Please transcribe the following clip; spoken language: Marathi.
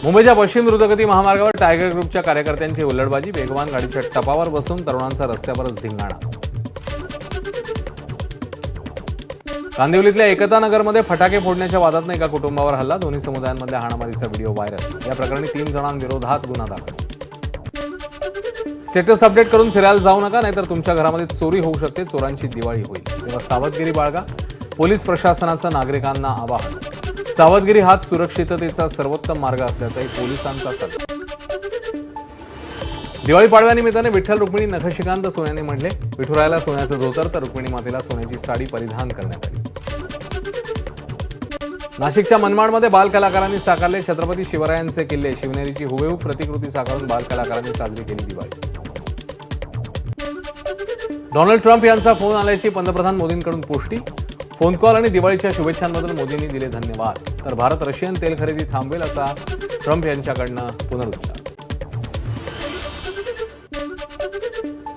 मुंबईच्या पश्चिम द्रुतगती महामार्गावर टायगर ग्रुपच्या कार्यकर्त्यांची हुल्लडबाजी, वेगवान गाडीच्या टपावर बसून तरुणांचा रस्त्यावरच धिंगाणा. कांदिवलीतल्या एकता नगरमध्ये फटाके फोडण्याच्या वादातनं एका कुटुंबावर हल्ला, दोन्ही समुदायांमधल्या हाणामारीचा व्हिडिओ व्हायरल. या प्रकरणी 3 जणांविरोधात गुन्हा दाखल. स्टेटस अपडेट करून फिरायला जाऊ नका, नाहीतर तुमच्या घरामध्ये चोरी होऊ शकते, चोरांची दिवाळी होईल. तेव्हा सावधगिरी बाळगा, पोलीस प्रशासनाचं नागरिकांना आवाहन. सावधगिरी हाच सुरक्षिततेचा सर्वोत्तम मार्ग असल्याचाही पोलिसांचा सल्ला. दिवाळी पाडव्यानिमित्ताने विठ्ठल रुक्मिणी नखशिकांत सोन्याने म्हटले. विठुरायाला सोन्याचं धोतर तर रुक्मिणी मातेला सोन्याची साडी परिधान करण्यात आली. नाशिकच्या मनमाडमध्ये बालकलाकारांनी साकारले छत्रपती शिवरायांचे किल्ले. शिवनेरीची हुबेहूब प्रतिकृती साकारून बालकलाकारांनी साजरी केली दिवाळी. डोनाल्ड ट्रम्प यांचा फोन आल्याची पंतप्रधान मोदींकडून पुष्टी. फोन कॉल आणि दिवाळीच्या शुभेच्छांबद्दल मोदींनी दिले धन्यवाद. तर भारत रशियन तेल खरेदी थांबवेल असा ट्रम्प यांच्याकडनं पुनरुच्चार.